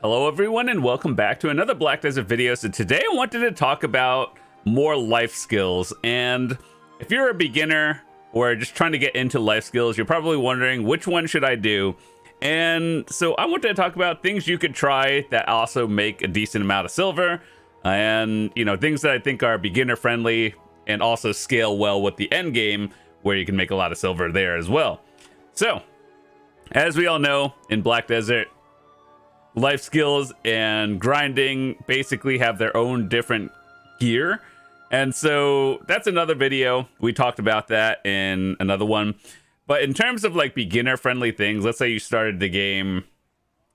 Hello everyone and welcome back to another Black Desert video. So today I wanted to talk about more life skills, and if you're a beginner or just trying to get into life skills, you're probably wondering which one should I do. And so I wanted to talk about things you could try that also make a decent amount of silver, and things that I think are beginner friendly and also scale well with the end game where you can make a lot of silver there as well. So as we all know, in Black Desert, life skills and grinding basically have their own different gear, and so that's another video. We talked about that in another one. But in terms of like beginner friendly things, let's say you started the game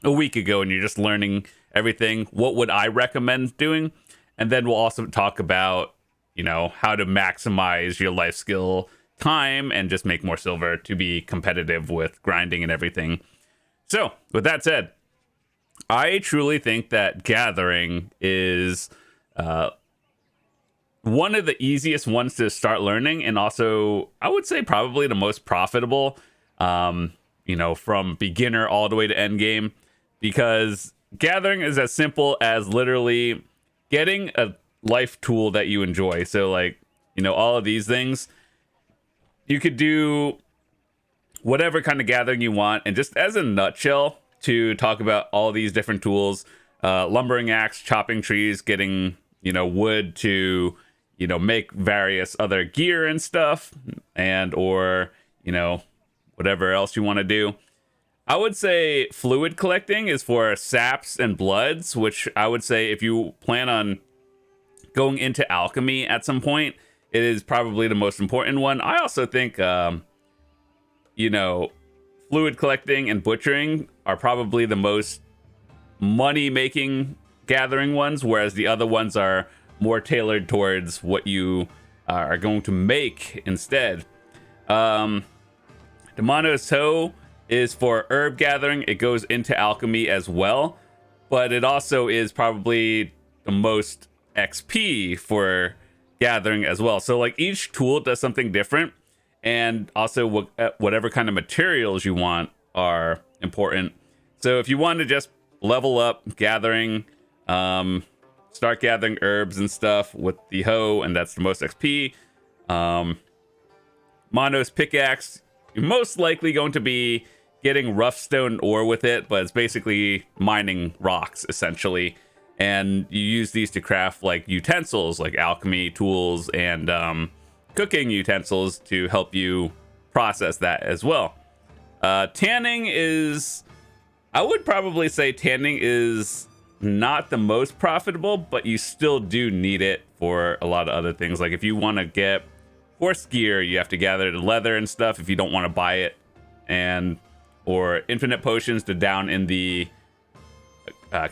a week ago and you're just learning everything, what would I recommend doing? And then we'll also talk about how to maximize your life skill time and just make more silver to be competitive with grinding and everything. So with that said, I truly think that gathering is one of the easiest ones to start learning, and also I would say probably the most profitable, from beginner all the way to end game, because gathering is as simple as literally getting a life tool that you enjoy. So like, all of these things, you could do whatever kind of gathering you want. And just as a nutshell, to talk about all these different tools, lumbering axe, chopping trees, getting wood to make various other gear and stuff, and or whatever else you want to do. I would say fluid collecting is for saps and bloods, which I would say if you plan on going into alchemy at some point, it is probably the most important one. I also think fluid collecting and butchering are probably the most money-making gathering ones, whereas the other ones are more tailored towards what you are going to make instead. Demono's Toe is for herb gathering. It goes into alchemy as well, but it also is probably the most XP for gathering as well. So like each tool does something different. And also whatever kind of materials you want are important. So if you want to just level up gathering, start gathering herbs and stuff with the hoe, and that's the most XP. Mono's pickaxe, you're most likely going to be getting rough stone ore with it, but it's basically mining rocks essentially. And you use these to craft like utensils, like alchemy tools and cooking utensils to help you process that as well. Tanning is, I would probably say tanning is not the most profitable, but you still do need it for a lot of other things. Like if you want to get horse gear, you have to gather the leather and stuff if you don't want to buy it, and or infinite potions to down in the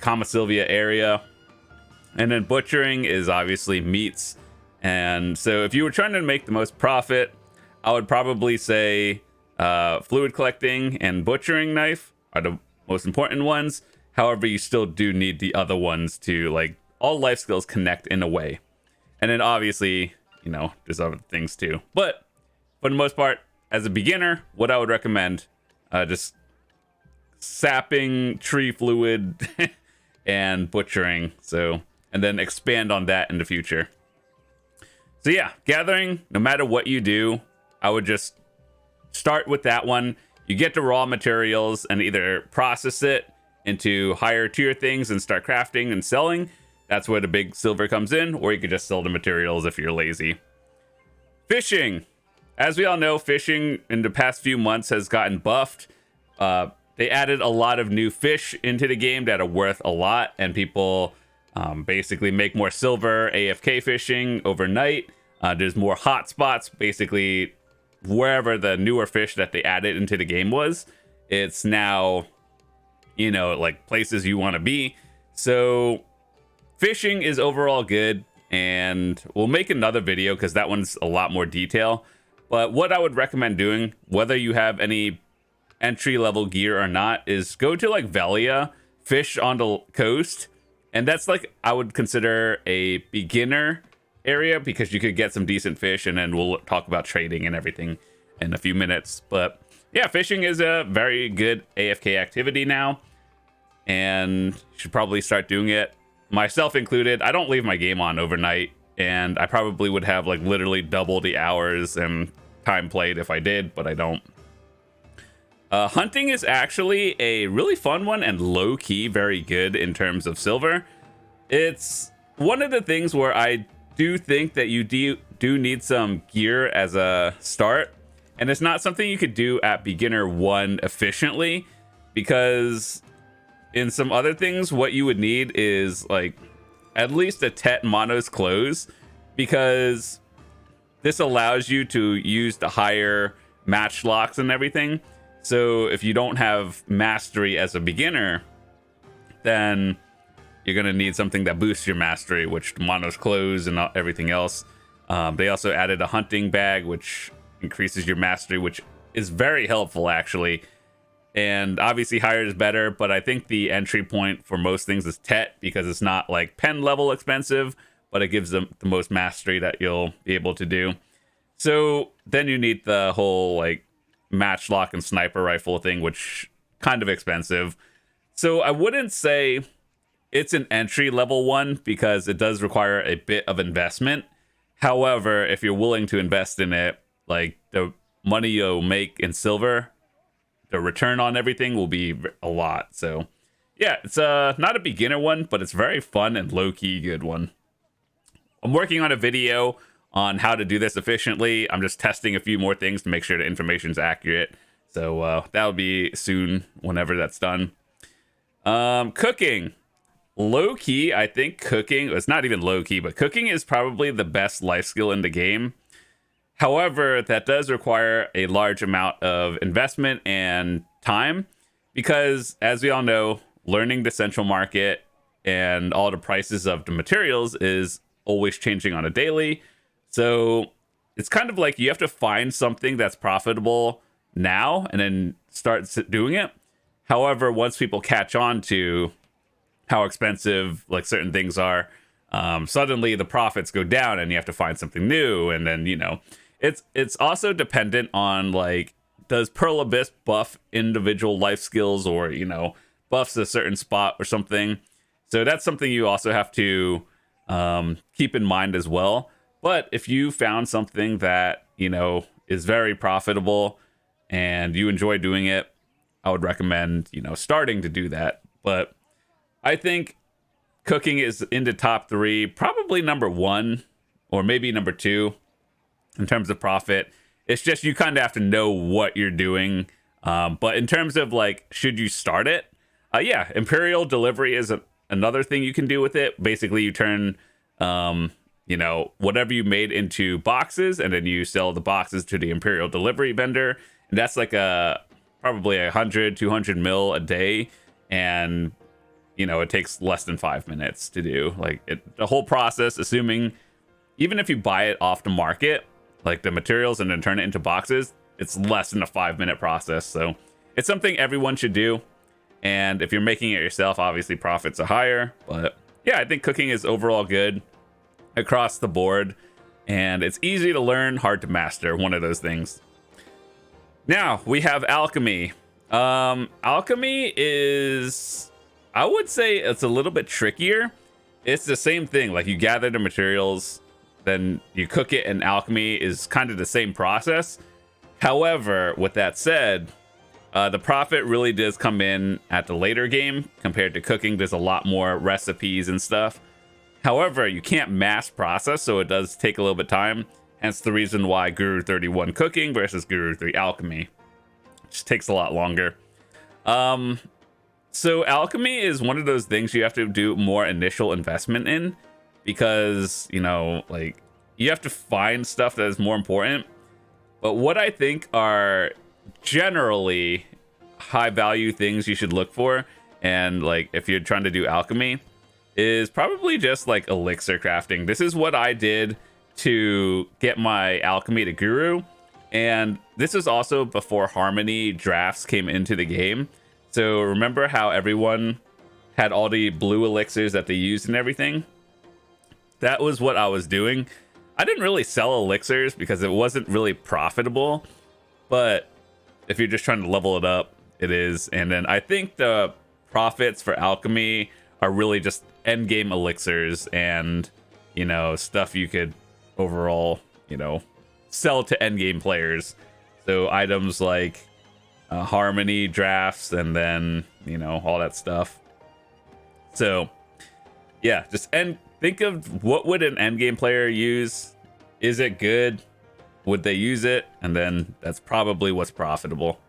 Kama Sylvia area. And then butchering is obviously meats. And so if you were trying to make the most profit, I would probably say fluid collecting and butchering knife are the most important ones. However, you still do need the other ones to, like, all life skills connect in a way. And then obviously, there's other things too. But for the most part, as a beginner, what I would recommend, just sapping, tree fluid, and butchering. So, and then expand on that in the future. So yeah, gathering, no matter what you do, I would just start with that one. You get the raw materials and either process it into higher tier things and start crafting and selling. That's where the big silver comes in, or you could just sell the materials if you're lazy. Fishing. As we all know, fishing in the past few months has gotten buffed. They added a lot of new fish into the game that are worth a lot, and people basically make more silver AFK fishing overnight. There's more hotspots. Basically, wherever the newer fish that they added into the game was, it's now, like places you want to be. So fishing is overall good, and we'll make another video because that one's a lot more detail. But what I would recommend doing, whether you have any entry level gear or not, is go to like Velia, fish on the coast. And that's like, I would consider a beginner area because you could get some decent fish, and then we'll talk about trading and everything in a few minutes. But yeah, fishing is a very good AFK activity now. and you should probably start doing it, myself included. I don't leave my game on overnight, and I probably would have like literally double the hours and time played if I did, but I don't. Hunting is actually a really fun one and low-key very good in terms of silver. It's one of the things where I do think that you do need some gear as a start, and it's not something you could do at beginner 1 efficiently, because in some other things what you would need is like at least a Tet Mono's close, because this allows you to use the higher match locks and everything. So if you don't have mastery as a beginner, then you're going to need something that boosts your mastery, which Mono's clothes and everything else. They also added a hunting bag, which increases your mastery, which is very helpful, actually. And obviously higher is better, but I think the entry point for most things is Tet, because it's not like pen level expensive, but it gives them the most mastery that you'll be able to do. So then you need the whole like matchlock and sniper rifle thing, which kind of expensive. So I wouldn't say it's an entry level one, because it does require a bit of investment. However, if you're willing to invest in it, like the money you'll make in silver, the return on everything will be a lot. So yeah, it's not a beginner one, but it's very fun and low-key good one. I'm working on a video on how to do this efficiently. I'm just testing a few more things to make sure the information's accurate. So that'll be soon, whenever that's done. Cooking. Low-key, I think cooking, it's not even low-key, but cooking is probably the best life skill in the game. However, that does require a large amount of investment and time, because as we all know, learning the central market and all the prices of the materials is always changing on a daily. So it's kind of like you have to find something that's profitable now and then start doing it. However, once people catch on to how expensive like certain things are, suddenly the profits go down and you have to find something new. And then, you know, it's also dependent on like, does Pearl Abyss buff individual life skills, or, you know, buffs a certain spot or something. So that's something you also have to keep in mind as well. But if you found something that, you know, is very profitable and you enjoy doing it, I would recommend, you know, starting to do that. But I think cooking is in the top 3, probably number 1 or maybe number 2 in terms of profit. It's just you kind of have to know what you're doing. But in terms of like, should you start it? Yeah, Imperial Delivery is another thing you can do with it. Basically, you turn, you know, whatever you made into boxes, and then you sell the boxes to the Imperial Delivery vendor. And that's like probably 100-200 mil a day. And, you know, it takes less than 5 minutes to do. Like the whole process, assuming even if you buy it off the market, like the materials, and then turn it into boxes, it's less than a 5-minute process. So it's something everyone should do. And if you're making it yourself, obviously profits are higher. But yeah, I think cooking is overall good across the board. And it's easy to learn, hard to master. One of those things. Now we have Alchemy. Alchemy is, I would say it's a little bit trickier. It's the same thing. Like you gather the materials, then you cook it, and alchemy is kind of the same process. However, with that said, the profit really does come in at the later game compared to cooking. There's a lot more recipes and stuff. However, you can't mass process, so it does take a little bit of time. Hence the reason why Guru 31 cooking versus Guru 3 alchemy. It just takes a lot longer. So alchemy is one of those things you have to do more initial investment in, because, you know, like you have to find stuff that is more important. But what I think are generally high value things you should look for, and like if you're trying to do alchemy, is probably just like elixir crafting. This is what I did to get my alchemy to Guru, and this is also before Harmony drafts came into the game. So remember how everyone had all the blue elixirs that they used and everything? That was what I was doing. I didn't really sell elixirs because it wasn't really profitable, but if you're just trying to level it up, it is. And then I think the profits for alchemy are really just end game elixirs and, you know, stuff you could overall, you know, sell to end game players. So items like harmony drafts and then, you know, all that stuff. So yeah, just think of what would an end game player use. Is it good? Would they use it? And then that's probably what's profitable.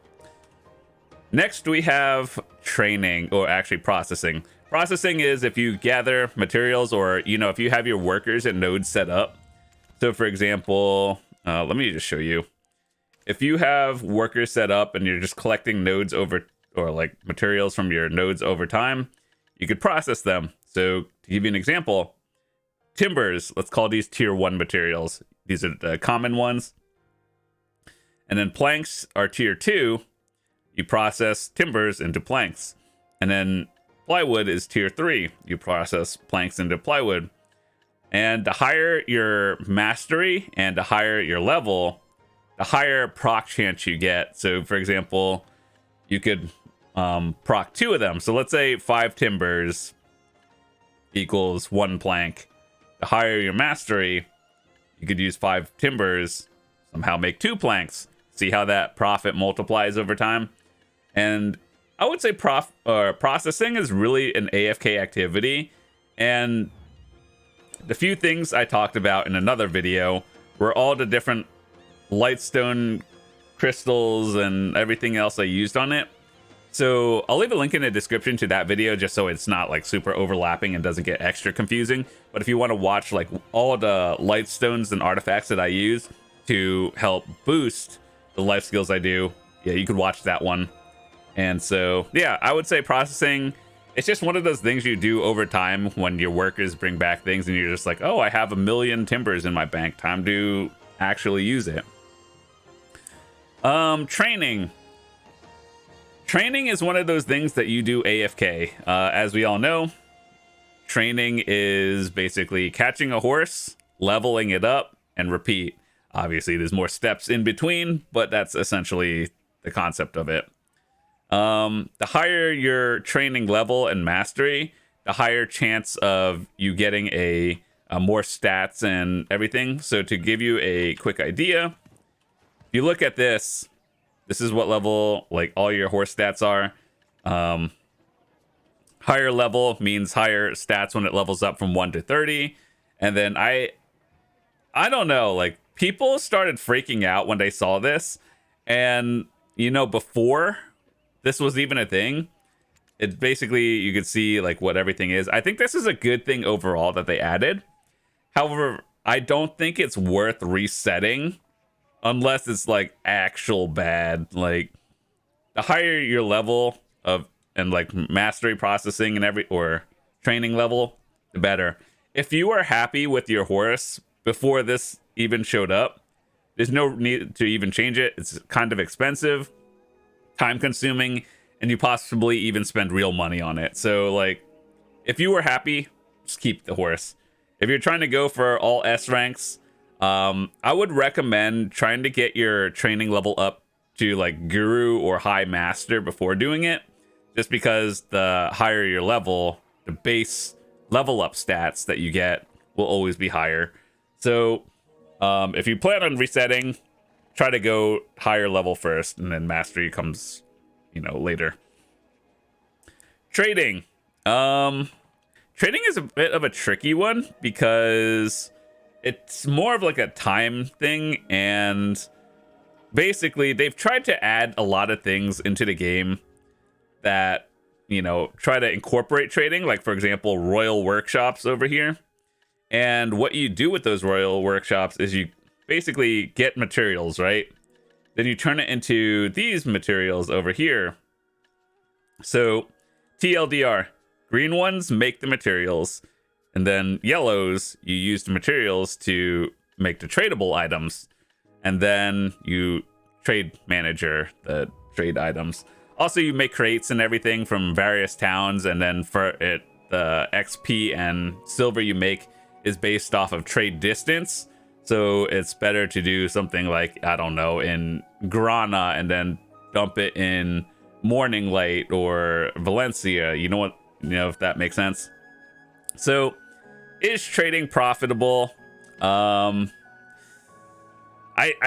Next we have training, or actually processing. Processing is if you gather materials, or, you know, if you have your workers and nodes set up. So for example, let me just show you. If you have workers set up and you're just collecting nodes over, or like materials from your nodes over time, you could process them. So to give you an example, timbers, let's call these tier 1 materials. These are the common ones. And then planks are tier 2. You process timbers into planks. And then plywood is tier 3. You process planks into plywood. And the higher your mastery and the higher your level, the higher proc chance you get. So for example, you could proc 2 of them. So let's say 5 timbers equals 1 plank. The higher your mastery, you could use 5 timbers, somehow make 2 planks. See how that profit multiplies over time? And I would say processing is really an AFK activity. And the few things I talked about in another video were all the different lightstone crystals and everything else I used on it. So I'll leave a link in the description to that video just so it's not like super overlapping and doesn't get extra confusing. But if you want to watch like all the lightstones and artifacts that I use to help boost the life skills I do, yeah, you could watch that one. And so, yeah, I would say processing, it's just one of those things you do over time when your workers bring back things and you're just like, oh, I have 1,000,000 timbers in my bank. Time to actually use it. Training. Training is one of those things that you do AFK. As we all know, training is basically catching a horse, leveling it up, and repeat. Obviously, there's more steps in between, but that's essentially the concept of it. The higher your training level and mastery, the higher chance of you getting a more stats and everything. So to give you a quick idea, if you look at this, this is what level like all your horse stats are. Higher level means higher stats when it levels up from 1 to 30. And then I don't know, like people started freaking out when they saw this. And, you know, before this was even a thing, it basically, you could see like what everything is. I think this is a good thing overall that they added. However, I don't think it's worth resetting unless it's like actual bad. Like the higher your level of and like mastery processing and or training level, the better. If you are happy with your horse before this even showed up, there's no need to even change it. It's kind of expensive, time consuming, and you possibly even spend real money on it. So like if you were happy, just keep the horse. If you're trying to go for all S ranks, I would recommend trying to get your training level up to like guru or high master before doing it, just because the higher your level, the base level up stats that you get will always be higher. So if you plan on resetting, try to go higher level first, and then mastery comes, you know, later. Trading. Trading is a bit of a tricky one because it's more of like a time thing, and basically they've tried to add a lot of things into the game that, you know, try to incorporate trading, like for example royal workshops over here. And what you do with those royal workshops is you basically get materials, right? Then you turn it into these materials over here. So TLDR, green ones make the materials, and then yellows, you use the materials to make the tradable items, and then you trade manager the trade items. Also, you make crates and everything from various towns, and then for it, the XP and silver you make is based off of trade distance. So it's better to do something like, I don't know, in Grana and then dump it in Morning Light or Valencia. You know what? You know, if that makes sense. So, is trading profitable? I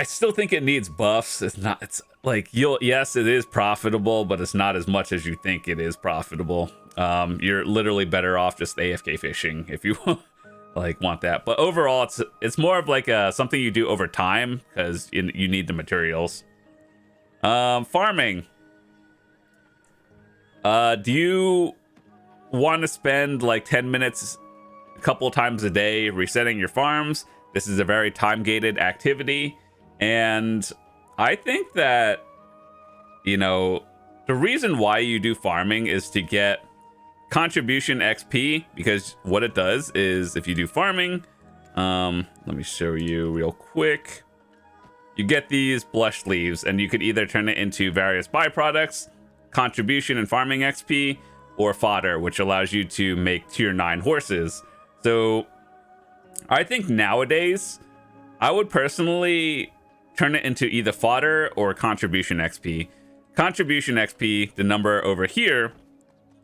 still think it needs buffs. It's not. It's like yes, it is profitable, but it's not as much as you think it is profitable. You're literally better off just AFK fishing if you like want that. But overall, it's more of like something you do over time because you need the materials. Farming. Do you want to spend like 10 minutes a couple times a day resetting your farms? This is a very time-gated activity, and I think that, you know, the reason why you do farming is to get contribution XP, because what it does is if you do farming, let me show you real quick. You get these blush leaves, and you could either turn it into various byproducts, contribution and farming XP, or fodder, which allows you to make tier 9 horses. So I think nowadays I would personally turn it into either fodder or contribution XP. Contribution XP, the number over here,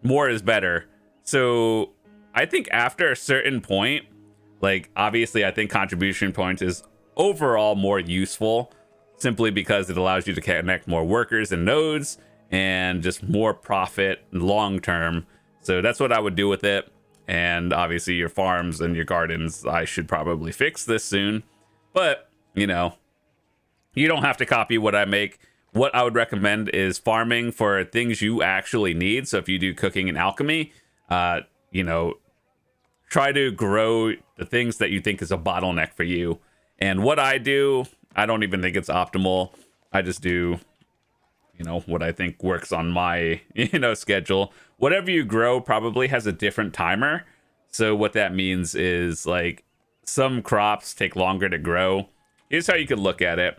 more is better. So I think after a certain point, like obviously I think contribution points is overall more useful simply because it allows you to connect more workers and nodes and just more profit long term. So that's what I would do with it. And obviously your farms and your gardens, I should probably fix this soon. But, you know, you don't have to copy what I make. What I would recommend is farming for things you actually need. So if you do cooking and alchemy, you know, try to grow the things that you think is a bottleneck for you. And what I do, I don't even think it's optimal. I just do, you know, what I think works on my, you know, schedule. Whatever you grow probably has a different timer. So what that means is like some crops take longer to grow. Here's how you could look at it.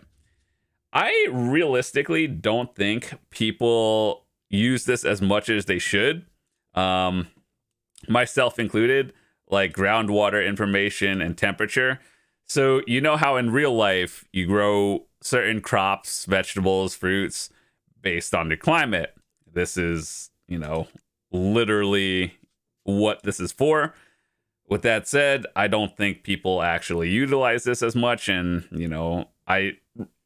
I realistically don't think people use this as much as they should. Myself included, like groundwater information and temperature. So you know how in real life you grow certain crops, vegetables, fruits based on the climate. This is, you know, literally what this is for. With that said, I don't think people actually utilize this as much, and you know, I'm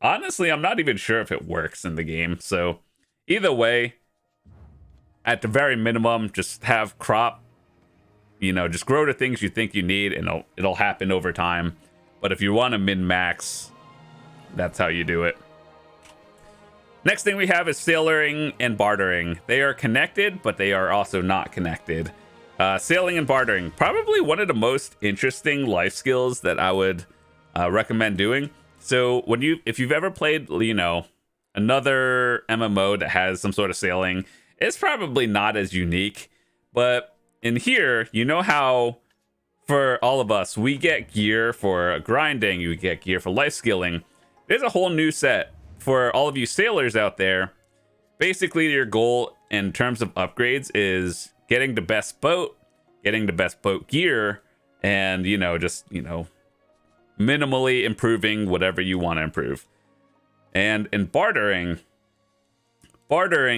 not even sure if it works in the game. So either way, at the very minimum, just have crop, you know, just grow the things you think you need, and it'll happen over time. But if you want to min-max, that's how you do it. Next thing we have is sailoring and bartering. They are connected, but they are also not connected. Sailing and bartering, probably one of the most interesting life skills that I would recommend doing. So if you've ever played, you know, another MMO that has some sort of sailing, it's probably not as unique. But in here, you know how for all of us, we get gear for grinding, you get gear for life skilling. There's a whole new set for all of you sailors out there. Basically, your goal in terms of upgrades is getting the best boat, getting the best boat gear, and, you know, just, you know, minimally improving whatever you want to improve. And in bartering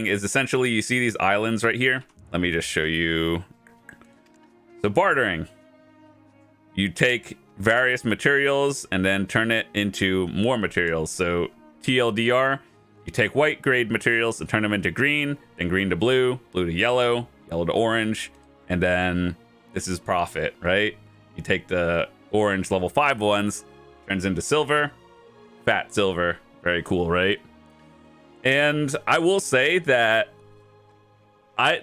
is essentially, you see these islands right here. Let me just show you. So bartering, you take various materials and then turn it into more materials. So TLDR, you take white grade materials and turn them into green, then green to blue, blue to yellow, yellow to orange, and then this is profit, right? You take the orange level 5 ones, turns into silver, fat silver. Very cool, right? And I will say that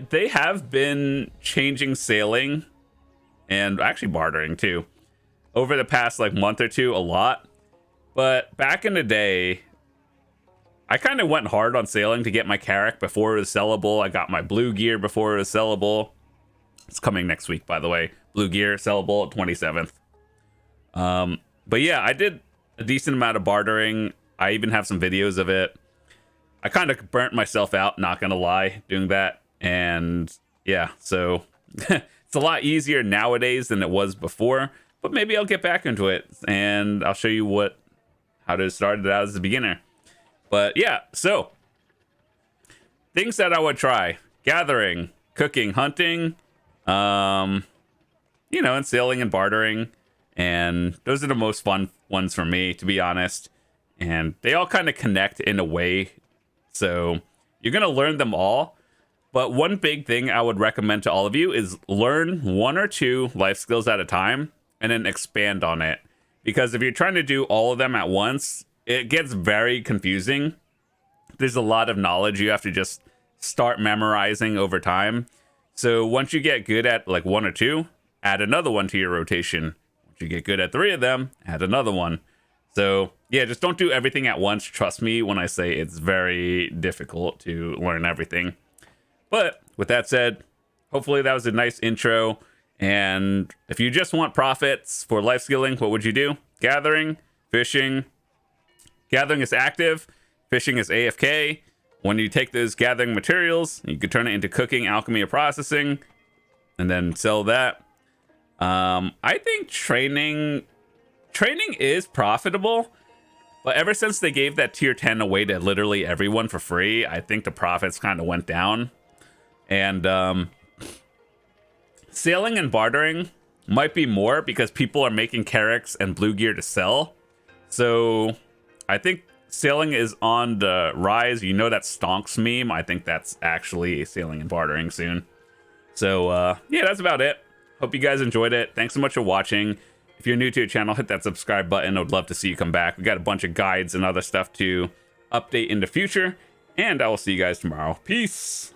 they have been changing sailing and actually bartering too over the past like month or two a lot. But back in the day, I kind of went hard on sailing to get my Carrack before it was sellable. I got my blue gear before it was sellable. It's coming next week, by the way. Blue gear sellable at 27th. But yeah, I did a decent amount of bartering. I even have some videos of it. I kind of burnt myself out, not gonna lie, doing that. And yeah, so it's a lot easier nowadays than it was before. But maybe I'll get back into it, and I'll show you how to start it out as a beginner. But yeah, so things that I would try: gathering, cooking, hunting, and sailing and bartering. And those are the most fun ones for me, to be honest. And they all kind of connect in a way. So you're going to learn them all. But one big thing I would recommend to all of you is learn 1 or 2 life skills at a time and then expand on it. Because if you're trying to do all of them at once, it gets very confusing. There's a lot of knowledge you have to just start memorizing over time. So once you get good at like 1 or 2, add another one to your rotation. Once you get good at 3 of them, add another one. So yeah, just don't do everything at once. Trust me when I say it's very difficult to learn everything. But with that said, hopefully that was a nice intro. And if you just want profits for life skilling, what would you do? Gathering, fishing. Gathering is active, fishing is AFK. When you take those gathering materials, you could turn it into cooking, alchemy, or processing, and then sell that. I think training is profitable, but ever since they gave that tier 10 away to literally everyone for free, I think the profits kind of went down. And sailing and bartering might be more because people are making carracks and blue gear to sell. So I think sailing is on the rise. You know that Stonks meme? I think that's actually sailing and bartering soon. So yeah, that's about it. Hope you guys enjoyed it. Thanks so much for watching. If you're new to the channel, hit that subscribe button. I would love to see you come back. We got a bunch of guides and other stuff to update in the future. And I will see you guys tomorrow. Peace.